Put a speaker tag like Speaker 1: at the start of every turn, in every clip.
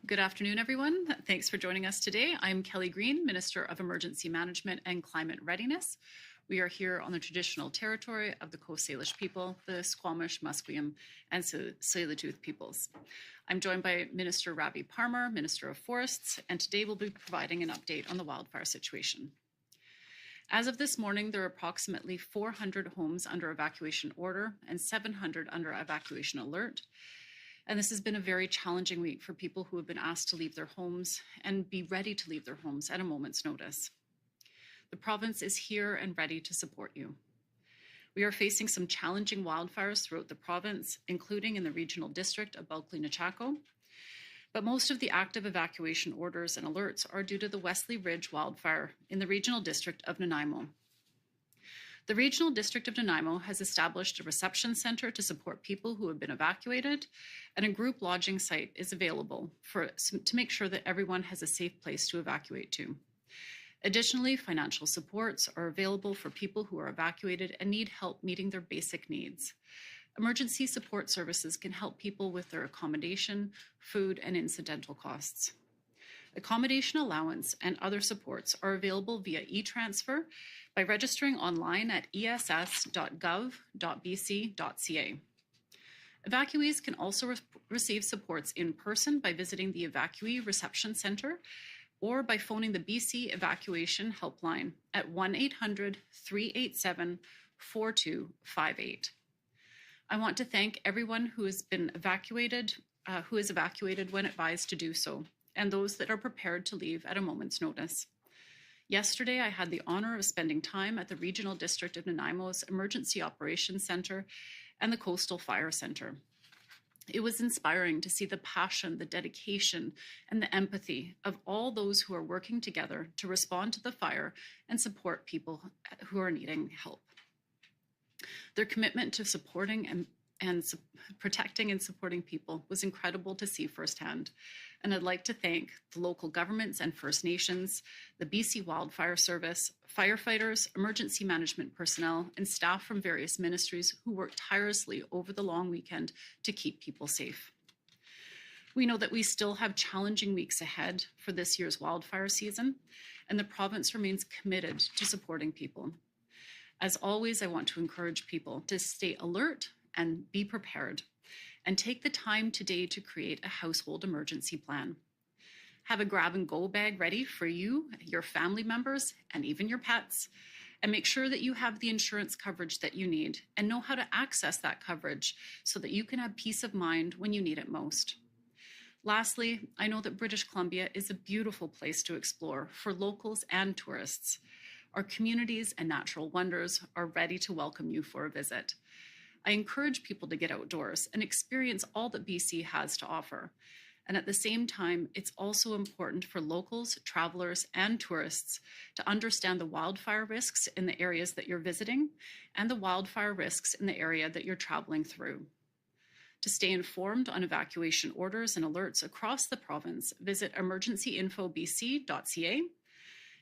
Speaker 1: Good afternoon, everyone. Thanks for joining us today. I'm Kelly Greene, Minister of Emergency Management and Climate Readiness. We are here on the traditional territory of the Coast Salish people, the Squamish, Musqueam, and Tsleil-Waututh peoples. I'm joined by Minister Ravi Parmar, Minister of Forests, and today we'll be providing an update on the wildfire situation. As of this morning, there are approximately 400 homes under evacuation order and 700 under evacuation alert. And this has been a very challenging week for people who have been asked to leave their homes and be ready to leave their homes at a moment's notice. The province is here and ready to support you. We are facing some challenging wildfires throughout the province, including in the regional district of Bulkley-Nechako. But most of the active evacuation orders and alerts are due to the Wesley Ridge wildfire in the regional district of Nanaimo. The Regional District of Nanaimo has established a reception center to support people who have been evacuated, and a group lodging site is available to make sure that everyone has a safe place to evacuate to. Additionally, financial supports are available for people who are evacuated and need help meeting their basic needs. Emergency support services can help people with their accommodation, food, and incidental costs. Accommodation allowance and other supports are available via e-transfer by registering online at ess.gov.bc.ca. Evacuees can also receive supports in person by visiting the Evacuee Reception Centre or by phoning the BC Evacuation Helpline at 1-800-387-4258. I want to thank everyone who has been evacuated, who is evacuated when advised to do so, and those that are prepared to leave at a moment's notice. Yesterday, I had the honor of spending time at the Regional District of Nanaimo's Emergency Operations Centre and the Coastal Fire Centre. It was inspiring to see the passion, the dedication, and the empathy of all those who are working together to respond to the fire and support people who are needing help. Their commitment to supporting and protecting and supporting people was incredible to see firsthand. And I'd like to thank the local governments and First Nations, the BC Wildfire Service, firefighters, emergency management personnel, and staff from various ministries who worked tirelessly over the long weekend to keep people safe. We know that we still have challenging weeks ahead for this year's wildfire season, and the province remains committed to supporting people. As always, I want to encourage people to stay alert and be prepared, and take the time today to create a household emergency plan. Have a grab-and-go bag ready for you, your family members, and even your pets, and make sure that you have the insurance coverage that you need and know how to access that coverage so that you can have peace of mind when you need it most. Lastly, I know that British Columbia is a beautiful place to explore for locals and tourists. Our communities and natural wonders are ready to welcome you for a visit. I encourage people to get outdoors and experience all that BC has to offer. And at the same time, it's also important for locals, travelers, and tourists to understand the wildfire risks in the areas that you're visiting and the wildfire risks in the area that you're traveling through. To stay informed on evacuation orders and alerts across the province, visit emergencyinfobc.ca.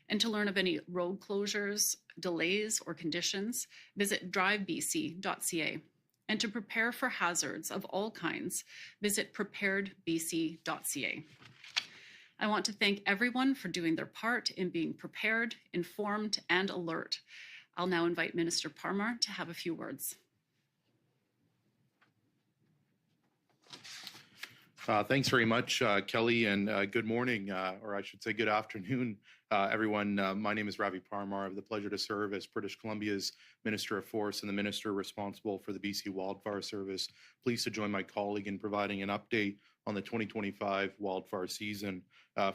Speaker 1: And to learn of any road closures, delays, or conditions, visit drivebc.ca. And to prepare for hazards of all kinds, visit preparedbc.ca. I want to thank everyone for doing their part in being prepared, informed, and alert. I'll now invite Minister Parmar to have a few words.
Speaker 2: Thanks very much, Kelly, and good morning, or I should say good afternoon, everyone. My name is Ravi Parmar. I have the pleasure to serve as British Columbia's Minister of Forests and the Minister responsible for the BC Wildfire Service. Pleased to join my colleague in providing an update on the 2025 wildfire season.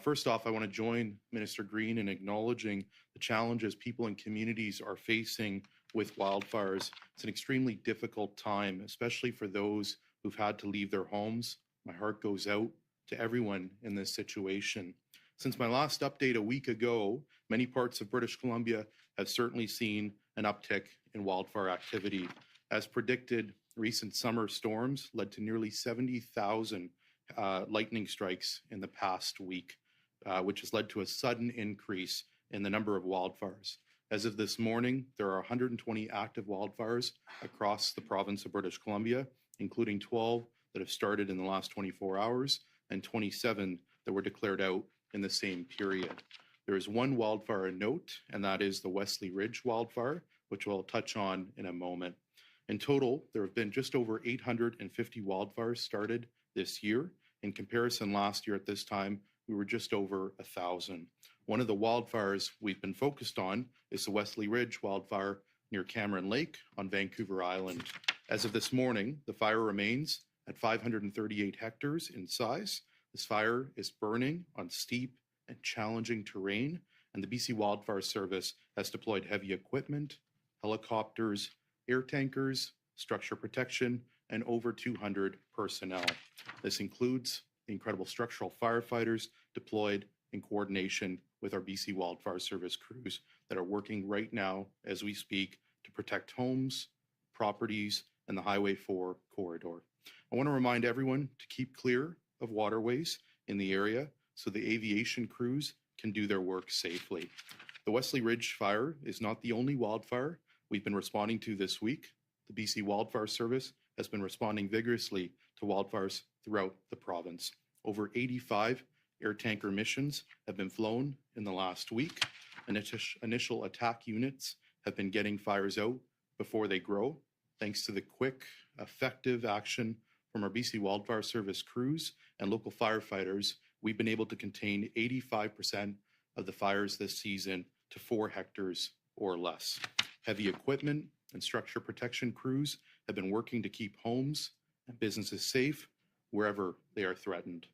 Speaker 2: First off, I want to join Minister Greene in acknowledging the challenges people and communities are facing with wildfires. It's an extremely difficult time, especially for those who've had to leave their homes. My heart goes out to everyone in this situation. Since my last update a week ago, many parts of British Columbia have certainly seen an uptick in wildfire activity. As predicted, recent summer storms led to nearly 70,000 lightning strikes in the past week, which has led to a sudden increase in the number of wildfires. As of this morning, there are 120 active wildfires across the province of British Columbia, including 12 that have started in the last 24 hours and 27 that were declared out in the same period. There is one wildfire of note, and that is the Wesley Ridge wildfire, which we'll touch on in a moment. In total, there have been just over 850 wildfires started this year. In comparison, last year at this time, we were just over 1,000. One of the wildfires we've been focused on is the Wesley Ridge wildfire near Cameron Lake on Vancouver Island. As of this morning, the fire remains at 538 hectares in size. This fire is burning on steep and challenging terrain, and the BC Wildfire Service has deployed heavy equipment, helicopters, air tankers, structure protection, and over 200 personnel. This includes the incredible structural firefighters deployed in coordination with our BC Wildfire Service crews that are working right now as we speak to protect homes, properties, and the Highway 4 corridor. I want to remind everyone to keep clear of waterways in the area so the aviation crews can do their work safely. The Wesley Ridge fire is not the only wildfire we've been responding to this week. The BC Wildfire Service has been responding vigorously to wildfires throughout the province. Over 85 air tanker missions have been flown in the last week, and initial attack units have been getting fires out before they grow. Thanks to the quick, effective action from our BC Wildfire Service crews and local firefighters, we've been able to contain 85% of the fires this season to 4 hectares or less. Heavy equipment and structure protection crews have been working to keep homes and businesses safe wherever they are threatened.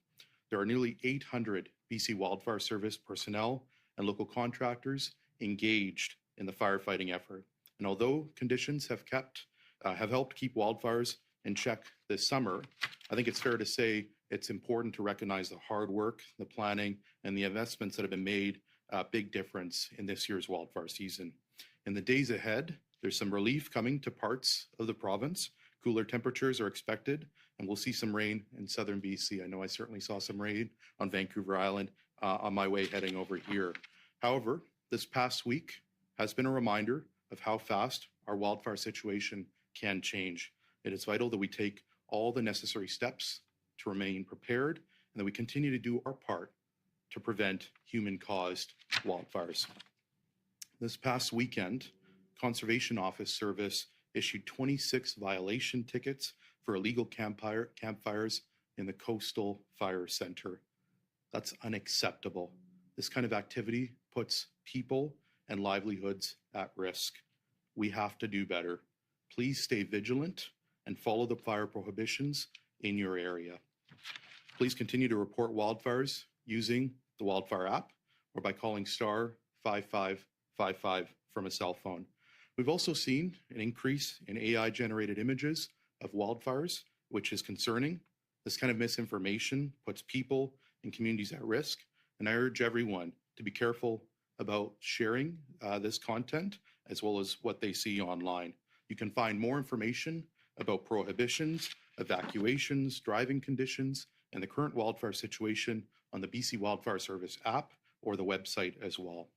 Speaker 2: There are nearly 800 BC Wildfire Service personnel and local contractors engaged in the firefighting effort. And although conditions have helped keep wildfires in check this summer, I think it's fair to say it's important to recognize the hard work, the planning, and the investments that have been made a big difference in this year's wildfire season. In the days ahead, there's some relief coming to parts of the province. Cooler temperatures are expected, and we'll see some rain in southern BC. I know I certainly saw some rain on Vancouver Island on my way heading over here. However, this past week has been a reminder of how fast our wildfire situation can change. It is vital that we take all the necessary steps to remain prepared and that we continue to do our part to prevent human-caused wildfires. This past weekend, Conservation Office Service issued 26 violation tickets for illegal campfires in the Coastal Fire Center. That's unacceptable. This kind of activity puts people and livelihoods at risk. We have to do better. Please stay vigilant and follow the fire prohibitions in your area. Please continue to report wildfires using the wildfire app or by calling star 5555 from a cell phone. We've also seen an increase in AI-generated images of wildfires, which is concerning. This kind of misinformation puts people and communities at risk, and I urge everyone to be careful about sharing this content as well as what they see online. You can find more information about prohibitions, evacuations, driving conditions, and the current wildfire situation on the BC Wildfire Service app or the website as well.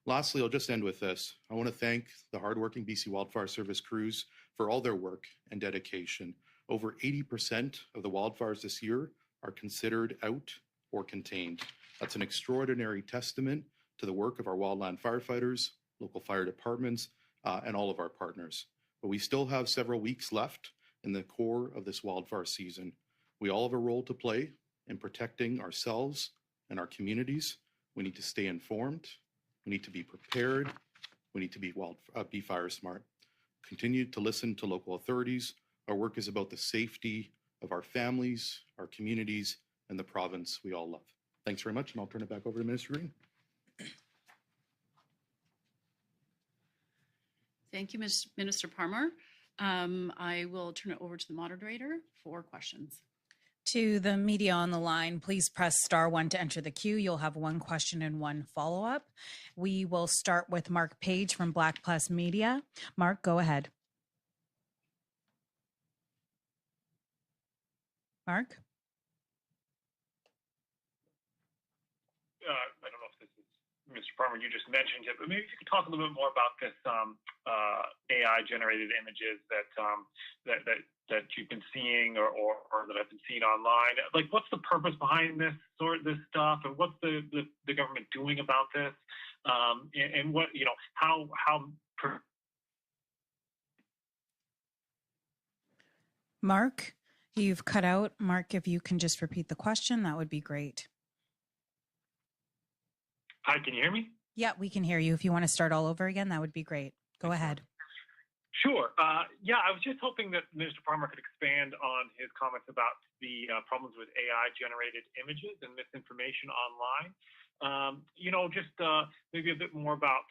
Speaker 2: Lastly, I'll just end with this. I want to thank the hardworking BC Wildfire Service crews for all their work and dedication. Over 80% of the wildfires this year are considered out or contained. That's an extraordinary testament to the work of our wildland firefighters, local fire departments, and all of our partners. But we still have several weeks left in the core of this wildfire season. We all have a role to play in protecting ourselves and our communities. We need to stay informed. We need to be prepared. We need to be fire smart. Continue to listen to local authorities. Our work is about the safety of our families, our communities, and the province we all love. Thanks very much, and I'll turn it back over to Minister Greene.
Speaker 1: Thank you, Minister Parmar. I will turn it over to the moderator for questions.
Speaker 3: To the media on the line, please press *1 to enter the queue. You'll have one question and one follow-up. We will start with Mark Page from Black Plus Media. Mark, go ahead. Mark?
Speaker 4: I don't know if this is Mr. Parmar, you just mentioned it, but maybe if you could talk a little bit more about this AI AI-generated images that you've been seeing or that have been seen online? Like, what's the purpose behind this stuff, and what's the government doing about this? And what, how
Speaker 3: Mark, you've cut out. Mark, if you can just repeat the question, that would be great.
Speaker 4: Hi, can you hear me?
Speaker 3: Yeah, we can hear you. If you want to start all over again, that would be great. Go ahead.
Speaker 4: Sure. Yeah, I was just hoping that Minister Parmar could expand on his comments about the problems with AI-generated images and misinformation online. Just maybe a bit more about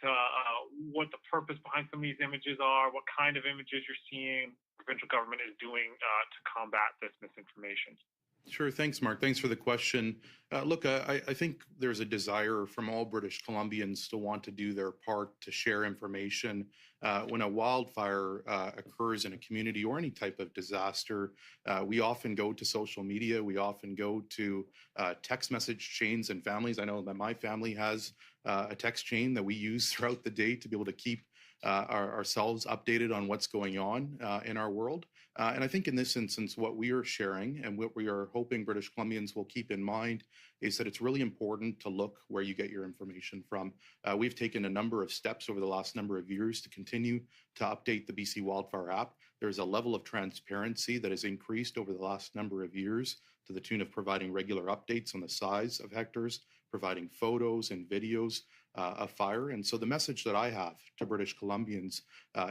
Speaker 4: what the purpose behind some of these images are, what kind of images you're seeing the provincial government is doing to combat this misinformation.
Speaker 2: Sure. Thanks, Mark. Thanks for the question. Look, I think there's a desire from all British Columbians to want to do their part to share information. When a wildfire occurs in a community or any type of disaster, we often go to social media. We often go to text message chains and families. I know that my family has a text chain that we use throughout the day to be able to keep ourselves updated on what's going on in our world. And I think in this instance, what we are sharing and what we are hoping British Columbians will keep in mind is that it's really important to look where you get your information from. We've taken a number of steps over the last number of years to continue to update the BC Wildfire app. There's a level of transparency that has increased over the last number of years to the tune of providing regular updates on the size of hectares, providing photos and videos of fire. And so the message that I have to British Columbians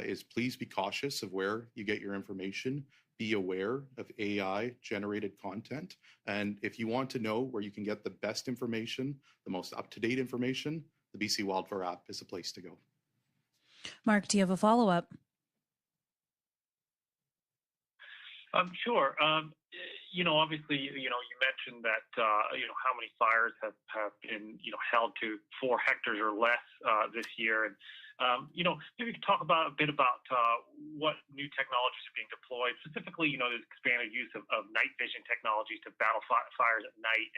Speaker 2: is please be cautious of where you get your information. Be aware of AI-generated content. And if you want to know where you can get the best information, the most up-to-date information, the BC Wildfire app is a place to go.
Speaker 3: Mark, do you have a follow-up?
Speaker 4: Sure. Obviously, you mentioned that, how many fires have been, held to 4 hectares or less this year. And, maybe you could talk a bit about what new technologies are being deployed, specifically, there's expanded use of night vision technologies to battle fires at night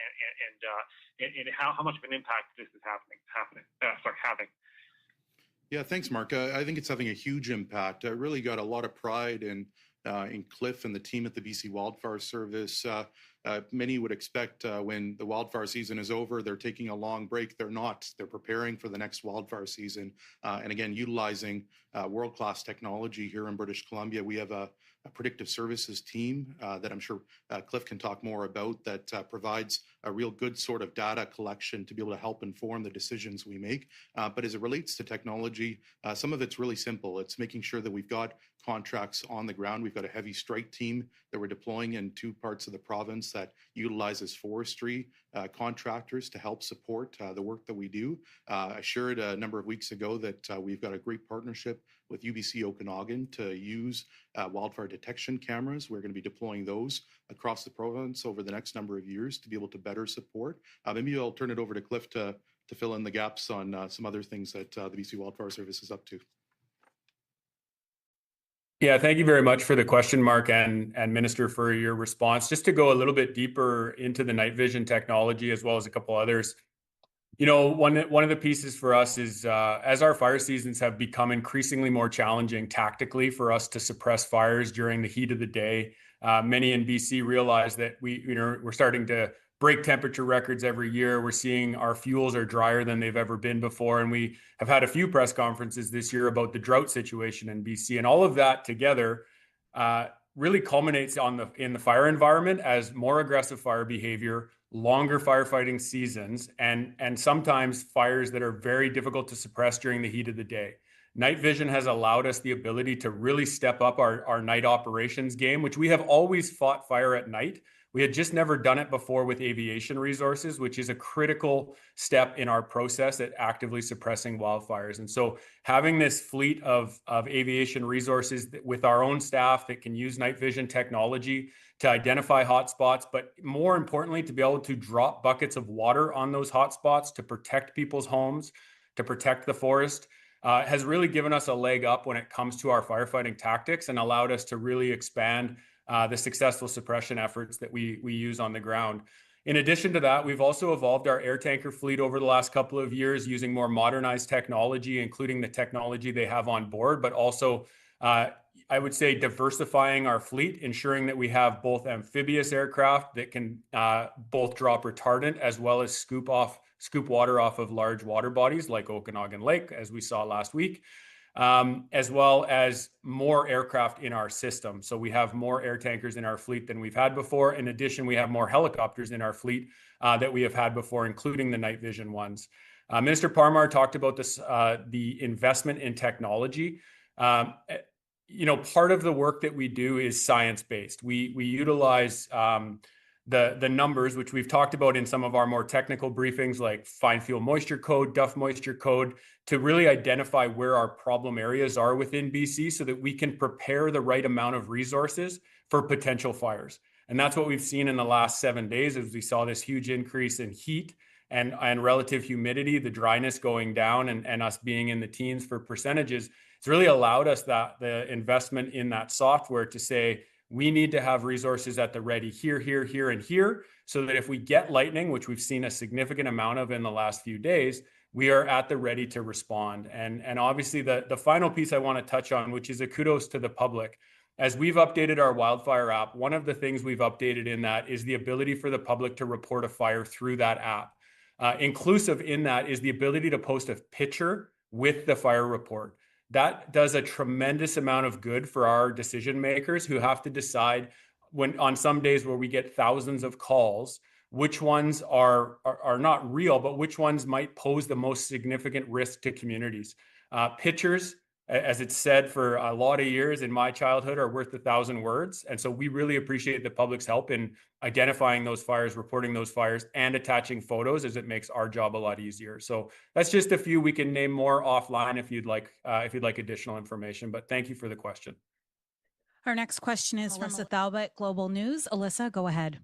Speaker 4: and how much of an impact this is having.
Speaker 2: Yeah, thanks, Mark. I think it's having a huge impact. I really got a lot of pride in Cliff and the team at the BC Wildfire Service. Many would expect when the wildfire season is over, they're taking a long break. They're not. They're preparing for the next wildfire season. And again, utilizing world-class technology here in British Columbia. We have a predictive services team that I'm sure Cliff can talk more about that provides a real good sort of data collection to be able to help inform the decisions we make. But as it relates to technology, some of it's really simple. It's making sure that we've got contracts on the ground. We've got a heavy strike team that we're deploying in 2 parts of the province that utilizes forestry contractors to help support the work that we do. I shared a number of weeks ago that we've got a great partnership with UBC Okanagan to use wildfire detection cameras. We're going to be deploying those across the province over the next number of years to be able to better support. Maybe I'll turn it over to Cliff to fill in the gaps on some other things that the BC Wildfire Service is up to.
Speaker 5: Yeah, thank you very much for the question, Mark, and Minister, for your response. Just to go a little bit deeper into the night vision technology, as well as a couple others. One of the pieces for us is as our fire seasons have become increasingly more challenging tactically for us to suppress fires during the heat of the day. Many in BC realize that we're starting to break temperature records every year. We're seeing our fuels are drier than they've ever been before. And we have had a few press conferences this year about the drought situation in BC. And all of that together really culminates in the fire environment as more aggressive fire behavior, longer firefighting seasons, and sometimes fires that are very difficult to suppress during the heat of the day. Night vision has allowed us the ability to really step up our night operations game, which we have always fought fire at night. We had just never done it before with aviation resources, which is a critical step in our process at actively suppressing wildfires. And so having this fleet of aviation resources with our own staff that can use night vision technology to identify hotspots, but more importantly, to be able to drop buckets of water on those hotspots to protect people's homes, to protect the forest, has really given us a leg up when it comes to our firefighting tactics and allowed us to really expand the successful suppression efforts that we use on the ground. In addition to that, we've also evolved our air tanker fleet over the last couple of years using more modernized technology, including the technology they have on board, but also I would say diversifying our fleet, ensuring that we have both amphibious aircraft that can both drop retardant as well as scoop water off of large water bodies like Okanagan Lake, as we saw last week, as well as more aircraft in our system. So we have more air tankers in our fleet than we've had before. In addition, we have more helicopters in our fleet that we have had before, including the night vision ones. Minister Parmar talked about this, the investment in technology. Part of the work that we do is science-based. We utilize the numbers, which we've talked about in some of our more technical briefings, like fine fuel moisture code, Duff moisture code, to really identify where our problem areas are within BC so that we can prepare the right amount of resources for potential fires. And that's what we've seen in the last 7 days, as we saw this huge increase in heat and relative humidity, the dryness going down, and us being in the teens for percentages. It's really allowed us the investment in that software to say, we need to have resources at the ready here, and here, so that if we get lightning, which we've seen a significant amount of in the last few days, we are at the ready to respond. And obviously the final piece I want to touch on, which is a kudos to the public. As we've updated our wildfire app, one of the things we've updated in that is the ability for the public to report a fire through that app. Inclusive in that is the ability to post a picture with the fire report. That does a tremendous amount of good for our decision makers who have to decide on some days where we get thousands of calls, which ones are not real, but which ones might pose the most significant risk to communities. Pictures, as it's said for a lot of years in my childhood, are worth 1,000 words. And so we really appreciate the public's help in identifying those fires, reporting those fires, and attaching photos, as it makes our job a lot easier. So that's just a few. We can name more offline if you'd like additional information, but thank you for the question.
Speaker 3: Our next question is from Alyssa Thalbert, Global News. Alyssa, go ahead.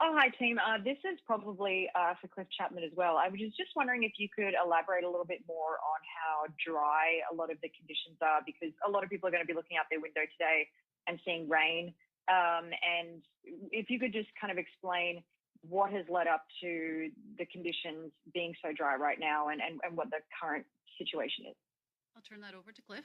Speaker 6: Oh, hi, team. This is probably for Cliff Chapman as well. I was just wondering if you could elaborate a little bit more on how dry a lot of the conditions are, because a lot of people are going to be looking out their window today and seeing rain. And if you could just kind of explain what has led up to the conditions being so dry right now and what the current situation is.
Speaker 1: I'll turn that over to Cliff.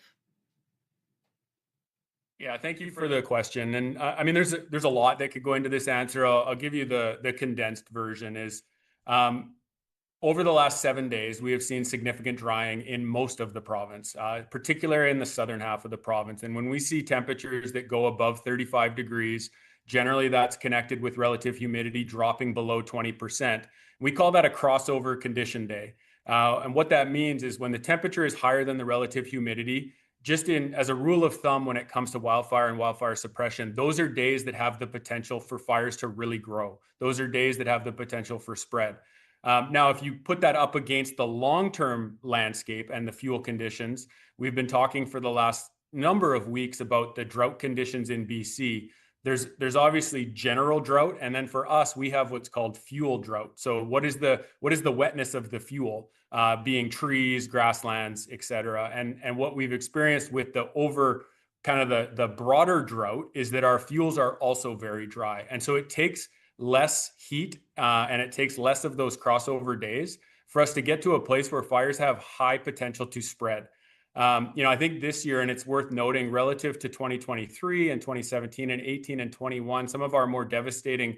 Speaker 5: Yeah, thank you for the question. And I mean, there's a lot that could go into this answer. I'll give you the condensed version. Is over the last 7 days, we have seen significant drying in most of the province, particularly in the southern half of the province. And when we see temperatures that go above 35 degrees, generally that's connected with relative humidity dropping below 20%. We call that a crossover condition day. And what that means is when the temperature is higher than the relative humidity, just as a rule of thumb, when it comes to wildfire and wildfire suppression, those are days that have the potential for fires to really grow. Those are days that have the potential for spread. Now, if you put that up against the long-term landscape and the fuel conditions, we've been talking for the last number of weeks about the drought conditions in BC. There's obviously general drought, and then for us, we have what's called fuel drought. So what is the wetness of the fuel? Being trees, grasslands, et cetera. And what we've experienced with the broader drought is that our fuels are also very dry. And so it takes less heat and it takes less of those crossover days for us to get to a place where fires have high potential to spread. I think this year, and it's worth noting, relative to 2023 and 2017 and 18 and 21, some of our more devastating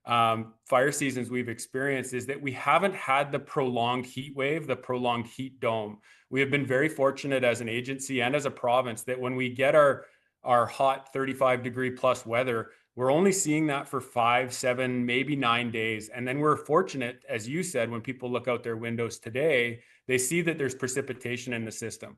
Speaker 5: fire seasons we've experienced is that we haven't had the prolonged heat wave, the prolonged heat dome. We have been very fortunate as an agency and as a province that when we get our hot 35 degree plus weather, we're only seeing that for 5, 7, maybe 9 days. And then we're fortunate, as you said, when people look out their windows today, they see that there's precipitation in the system.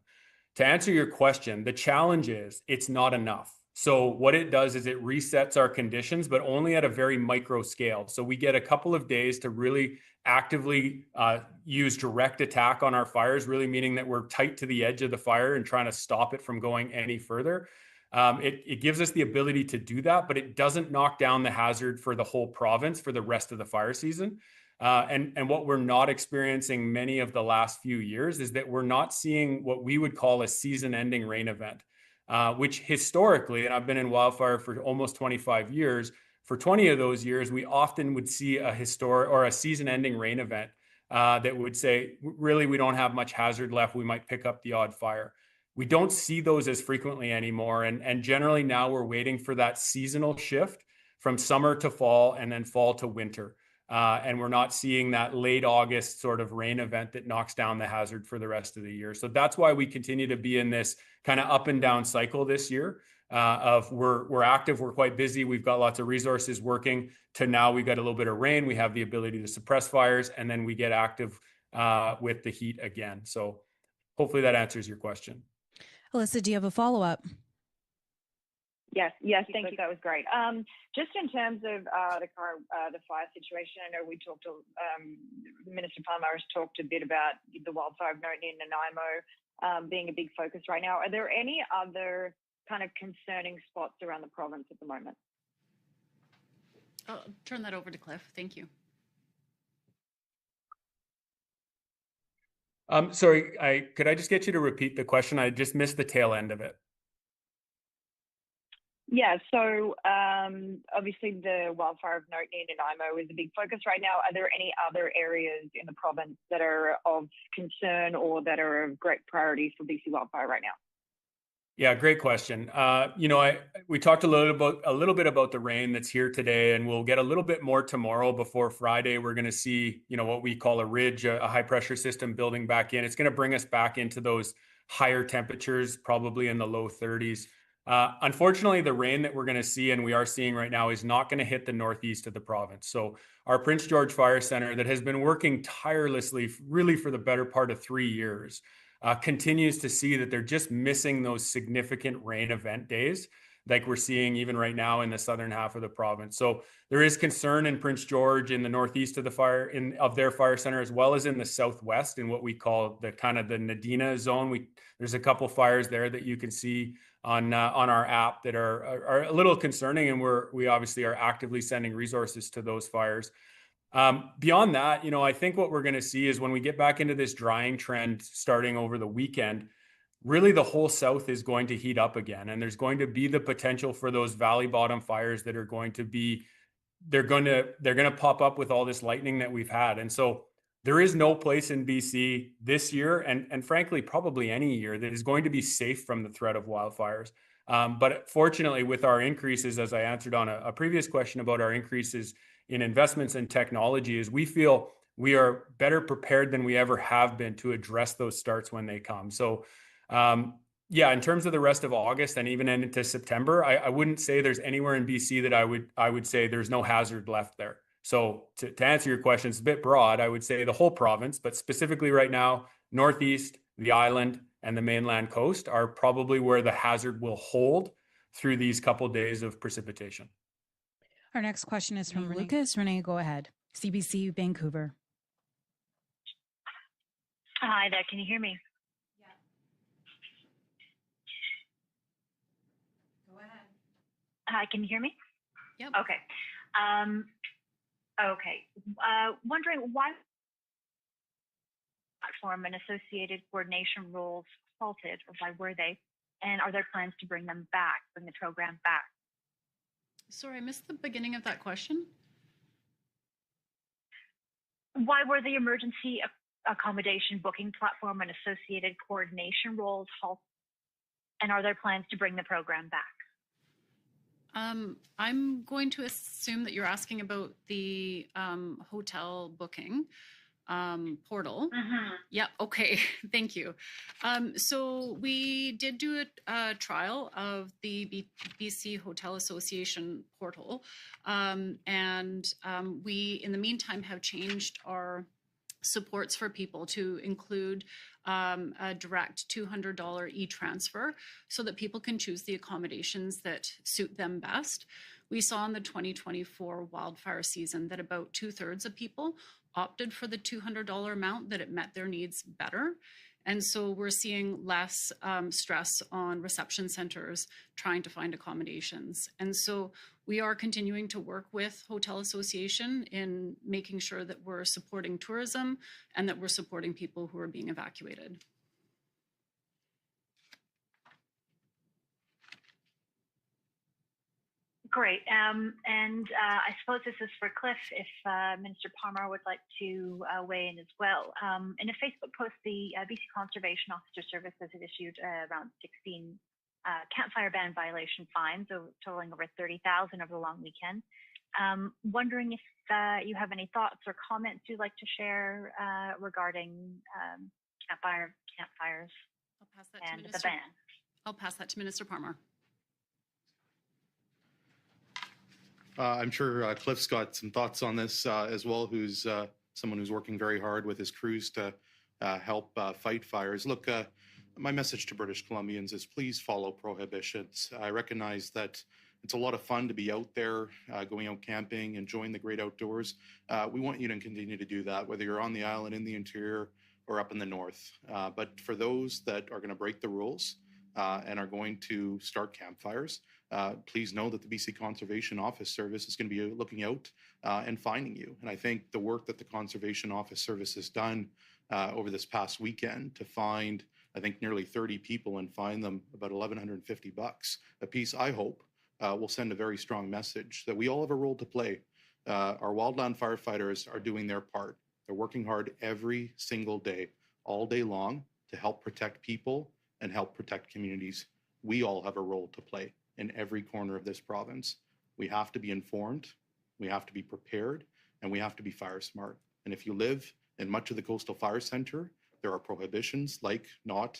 Speaker 5: To answer your question, the challenge is it's not enough. So what it does is it resets our conditions, but only at a very micro scale. So we get a couple of days to really actively use direct attack on our fires, really meaning that we're tight to the edge of the fire and trying to stop it from going any further. It gives us the ability to do that, but it doesn't knock down the hazard for the whole province for the rest of the fire season. And what we're not experiencing many of the last few years is that we're not seeing what we would call a season-ending rain event. Which historically, and I've been in wildfire for almost 25 years, for 20 of those years, we often would see a season-ending rain event that would say, really, we don't have much hazard left. We might pick up the odd fire. We don't see those as frequently anymore. And generally now we're waiting for that seasonal shift from summer to fall and then fall to winter. And we're not seeing that late August sort of rain event that knocks down the hazard for the rest of the year. So that's why we continue to be in this kind of up and down cycle this year of we're active, we're quite busy, we've got lots of resources working, to now we've got a little bit of rain, we have the ability to suppress fires, and then we get active with the heat again. So hopefully that answers your question.
Speaker 3: Alyssa, do you have a follow-up?
Speaker 6: Yes, thank you. That was great. Just in terms of the current the fire situation, I know we talked to Minister Parmar has talked a bit about the wildfire of Note in Nanaimo being a big focus right now. Are there any other kind of concerning spots around the province at the moment?
Speaker 1: I'll turn that over to Cliff. Thank you.
Speaker 5: Sorry, could I just get you to repeat the question? I just missed the tail end of it.
Speaker 6: Yeah, so obviously the wildfire of Note near Nanaimo is a big focus right now. Are there any other areas in the province that are of concern or that are of great priority for BC wildfire right now?
Speaker 5: Yeah, great question. We talked a little bit about the rain that's here today, and we'll get a little bit more tomorrow. Before Friday, we're going to see, what we call a ridge, a high pressure system building back in. It's going to bring us back into those higher temperatures, probably in the low 30s. Unfortunately, the rain that we're going to see, and we are seeing right now, is not going to hit the northeast of the province. So our Prince George Fire Center, that has been working tirelessly really for the better part of 3 years, continues to see that they're just missing those significant rain event days like we're seeing even right now in the southern half of the province. So there is concern in Prince George, in the northeast of their fire center, as well as in the southwest in what we call the kind of the Nadina zone. There's a couple fires there that you can see on our app that are a little concerning, and we obviously are actively sending resources to those fires. Beyond that, I think what we're going to see is when we get back into this drying trend starting over the weekend, really the whole south is going to heat up again, and there's going to be the potential for those valley bottom fires that are going to pop up with all this lightning that we've had. And so there is no place in BC this year, and frankly probably any year, that is going to be safe from the threat of wildfires. But fortunately, with our increases, as I answered on a previous question about our increases in investments in technology, is we feel we are better prepared than we ever have been to address those starts when they come. So in terms of the rest of August and even into September, I wouldn't say there's anywhere in BC that I would say there's no hazard left there. So to answer your question, it's a bit broad. I would say the whole province, but specifically right now, Northeast, the island, and the mainland coast are probably where the hazard will hold through these couple days of precipitation.
Speaker 3: Our next question is from Lucas. Renee, go ahead. CBC Vancouver.
Speaker 7: Hi there. Can you hear me?
Speaker 3: Yeah. Go ahead.
Speaker 7: Hi, can you hear me?
Speaker 1: Yep.
Speaker 7: Okay. Wondering why platform and associated coordination roles halted, or why were they? And are there plans to bring the program back?
Speaker 1: Sorry, I missed the beginning of that question.
Speaker 7: Why were the emergency accommodation booking platform and associated coordination roles halted? And are there plans to bring the program back?
Speaker 1: I'm going to assume that you're asking about the hotel booking portal.
Speaker 7: Mm-hmm.
Speaker 1: Yeah. Okay. Thank you. So we did do a trial of the BC Hotel Association portal. And we, in the meantime, have changed our supports for people to include a direct $200 e-transfer so that people can choose the accommodations that suit them best. We saw in the 2024 wildfire season that about 2/3 of people opted for the $200 amount, that it met their needs better. And so we're seeing less stress on reception centers trying to find accommodations. And so we are continuing to work with Hotel Association in making sure that we're supporting tourism and that we're supporting people who are being evacuated.
Speaker 7: Great. And I suppose this is for Cliff, if Minister Parmar would like to weigh in as well. In a Facebook post, the BC Conservation Officer Service has issued around 16 campfire ban violation fines, totaling over 30,000 over the long weekend. Wondering if you have any thoughts or comments you'd like to share regarding campfires and the ban.
Speaker 1: I'll pass that to Minister Parmar.
Speaker 2: I'm sure Cliff's got some thoughts on this as well, who's someone who's working very hard with his crews to help fight fires. Look, my message to British Columbians is please follow prohibitions. I recognize that it's a lot of fun to be out there, going out camping, enjoying the great outdoors. We want you to continue to do that, whether you're on the island, in the interior, or up in the north. But for those that are going to break the rules and are going to start campfires, please know that the BC Conservation Office Service is going to be looking out and finding you. And I think the work that the Conservation Office Service has done over this past weekend to find, I think, nearly 30 people and fine them about $1,150 a piece, I hope, will send a very strong message that we all have a role to play. Our wildland firefighters are doing their part. They're working hard every single day, all day long, to help protect people and help protect communities. We all have a role to play in every corner of this province. We have to be informed, we have to be prepared, and we have to be fire smart. And if you live in much of the Coastal Fire Centre, there are prohibitions like not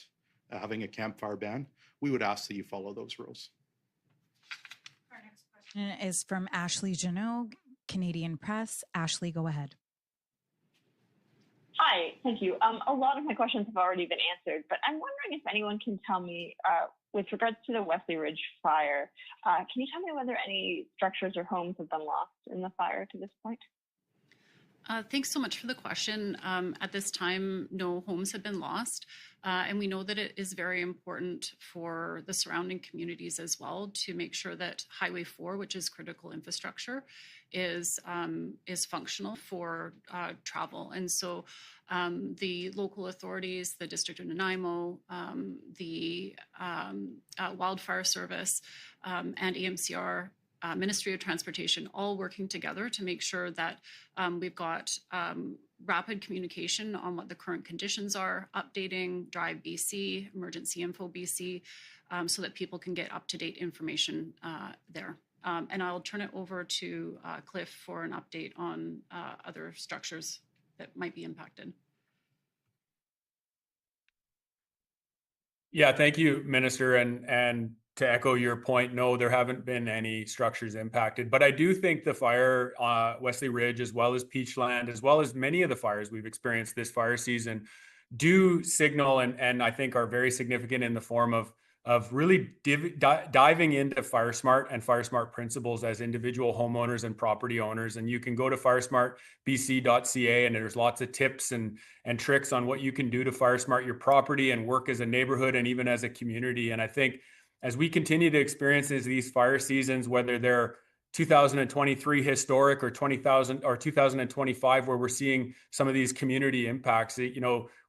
Speaker 2: having a campfire ban. We would ask that you follow those rules.
Speaker 3: Our next question is from Ashley Janot, Canadian Press. Ashley, go ahead.
Speaker 8: Hi, thank you. A lot of my questions have already been answered, but I'm wondering if anyone can tell me, with regards to the Wesley Ridge fire, can you tell me whether any structures or homes have been lost in the fire to this point?
Speaker 1: Thanks so much for the question. At this time, no homes have been lost. And we know that it is very important for the surrounding communities as well to make sure that Highway 4, which is critical infrastructure, is functional for travel. And so the local authorities, the District of Nanaimo, the Wildfire Service, and AMCR, Ministry of Transportation, all working together to make sure that we've got rapid communication on what the current conditions are, updating Drive BC, Emergency Info BC, so that people can get up-to-date information there. And I'll turn it over to Cliff for an update on other structures that might be impacted.
Speaker 5: Yeah, thank you, Minister. And to echo your point, no, there haven't been any structures impacted. But I do think the fire, Wesley Ridge, as well as Peachland, as well as many of the fires we've experienced this fire season, do signal and I think are very significant in the form of really diving into Fire Smart and Fire Smart principles as individual homeowners and property owners. And you can go to firesmartbc.ca and there's lots of tips and tricks on what you can do to Fire Smart your property and work as a neighborhood and even as a community. And I think as we continue to experience these fire seasons, whether they're 2023 historic or 2025, where we're seeing some of these community impacts,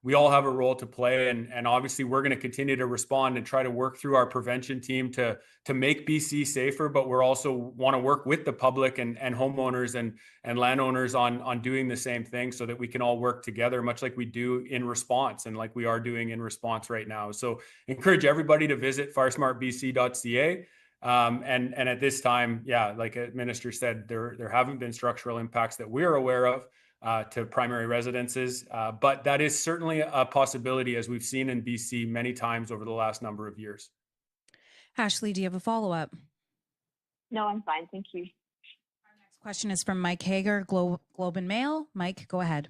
Speaker 5: we all have a role to play. And obviously we're going to continue to respond and try to work through our prevention team to make BC safer, but we're also want to work with the public and homeowners and landowners on doing the same thing so that we can all work together, much like we do in response and like we are doing in response right now. So encourage everybody to visit firesmartbc.ca. And at this time, yeah, like a minister said, there haven't been structural impacts that we're aware of to primary residences, but that is certainly a possibility, as we've seen in BC many times over the last number of years.
Speaker 3: Ashley, do you have a follow-up?
Speaker 8: No, I'm fine. Thank you.
Speaker 3: Our next question is from Mike Hager, Globe and Mail. Mike, go ahead.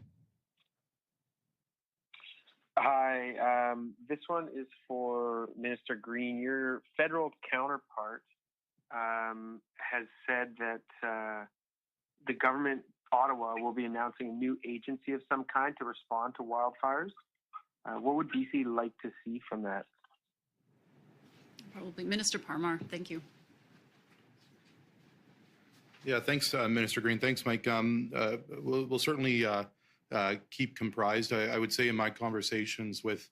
Speaker 9: Hi, this one is for Minister Greene. Your federal counterpart has said that the government, Ottawa, will be announcing a new agency of some kind to respond to wildfires. What would BC like to see from that?
Speaker 1: Probably Minister Parmar. Thank you.
Speaker 2: Yeah, thanks, Minister Greene. Thanks, Mike. We'll certainly keep comprised. I would say in my conversations with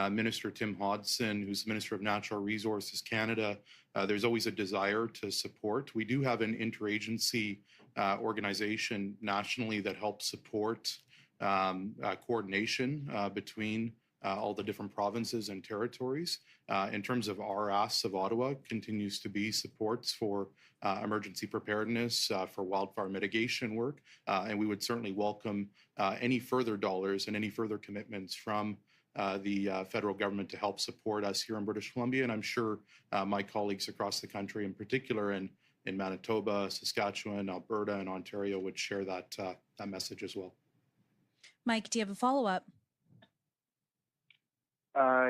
Speaker 2: Minister Tim Hodson, who's the Minister of Natural Resources Canada, there's always a desire to support. We do have an interagency organization nationally that helps support coordination between all the different provinces and territories. In terms of our asks of Ottawa, continues to be supports for emergency preparedness, for wildfire mitigation work, and we would certainly welcome any further dollars and any further commitments from the federal government to help support us here in British Columbia. And I'm sure my colleagues across the country, in particular in Manitoba, Saskatchewan, Alberta, and Ontario, would share that message as well.
Speaker 3: Mike, do you have a follow-up?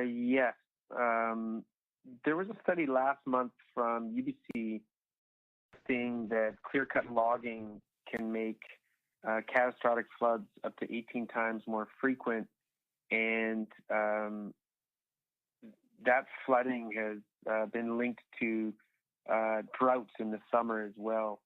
Speaker 9: Yes. There was a study last month from UBC saying that clear-cut logging can make catastrophic floods up to 18 times more frequent, and that flooding has been linked to droughts in the summer as well.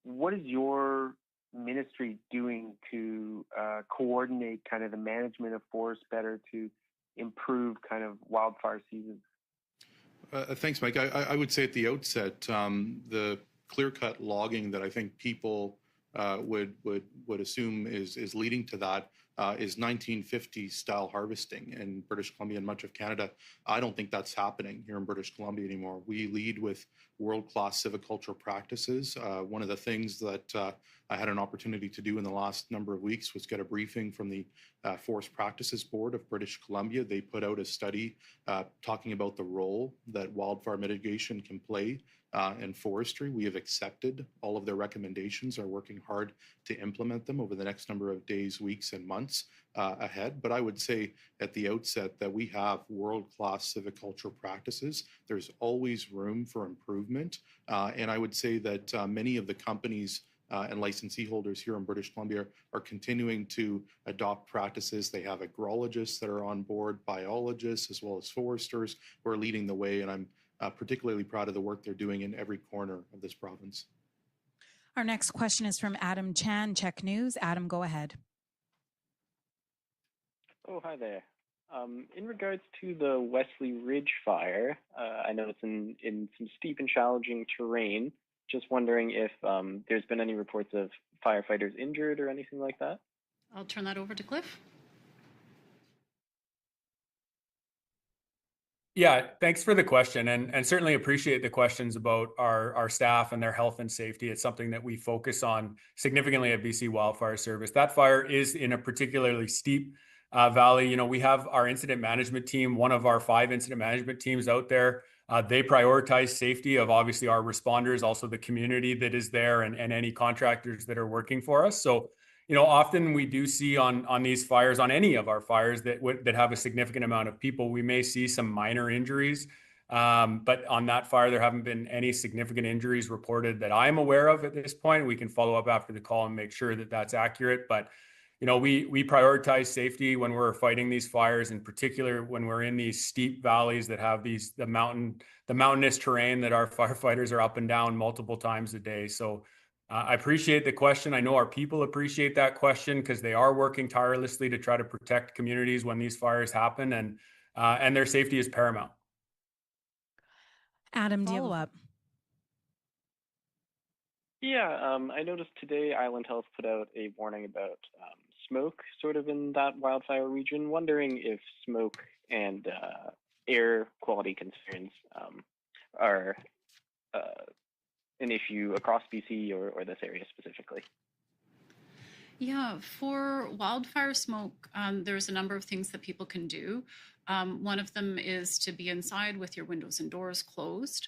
Speaker 9: What is your ministry doing to coordinate kind of the management of forests better to improve kind of wildfire seasons?
Speaker 2: Thanks, Mike. I would say at the outset, the clear-cut logging that I think people would assume is leading to that is 1950s style harvesting in British Columbia and much of Canada. I don't think that's happening here in British Columbia anymore. We lead with world-class silvicultural practices. One of the things that I had an opportunity to do in the last number of weeks was get a briefing from the Forest Practices Board of British Columbia. They put out a study talking about the role that wildfire mitigation can play in forestry. We have accepted all of their recommendations, are working hard to implement them over the next number of days, weeks, and months ahead. But I would say at the outset that we have world-class silvicultural practices. There's always room for improvement. And I would say that many of the companies and licensee holders here in British Columbia are continuing to adopt practices. They have agrologists that are on board, biologists, as well as foresters who are leading the way. And I'm particularly proud of the work they're doing in every corner of this province.
Speaker 3: Our next question is from Adam Chan, Check News. Adam, go ahead.
Speaker 10: Oh, hi there. In regards to the Wesley Ridge fire, I know it's in some steep and challenging terrain. Just wondering if there's been any reports of firefighters injured or anything like that?
Speaker 1: I'll turn that over to Cliff.
Speaker 5: Yeah, thanks for the question, and certainly appreciate the questions about our staff and their health and safety. It's something that we focus on significantly at BC Wildfire Service. That fire is in a particularly steep valley. You know, we have our incident management team, one of our 5 incident management teams out there. They prioritize safety of obviously our responders, also the community that is there, and any contractors that are working for us. So, you know, often we do see on these fires, on any of our fires that have a significant amount of people, we may see some minor injuries. But on that fire, there haven't been any significant injuries reported that I'm aware of at this point. We can follow up after the call and make sure that that's accurate. But, you know, we prioritize safety when we're fighting these fires, in particular when we're in these steep valleys that have the mountainous terrain that our firefighters are up and down multiple times a day. So I appreciate the question. I know our people appreciate that question because they are working tirelessly to try to protect communities when these fires happen, and their safety is paramount.
Speaker 3: Adam, do you have a
Speaker 10: Yeah, I noticed today Island Health put out a warning about smoke sort of in that wildfire region. Wondering if smoke and air quality concerns are an issue across BC or this area specifically.
Speaker 1: Yeah, for wildfire smoke, there's a number of things that people can do. One of them is to be inside with your windows and doors closed.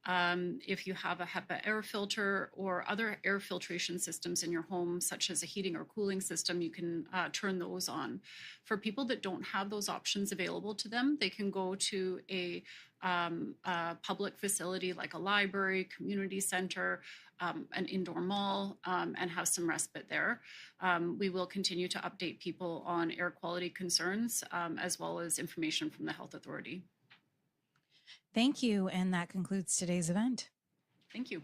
Speaker 1: If you have a HEPA air filter or other air filtration systems in your home, such as a heating or cooling system, you can turn those on. For people that don't have those options available to them, they can go to a public facility like a library, community center, an indoor mall, and have some respite there. We will continue to update people on air quality concerns, as well as information from the Health Authority.
Speaker 3: Thank you, and that concludes today's event.
Speaker 1: Thank you.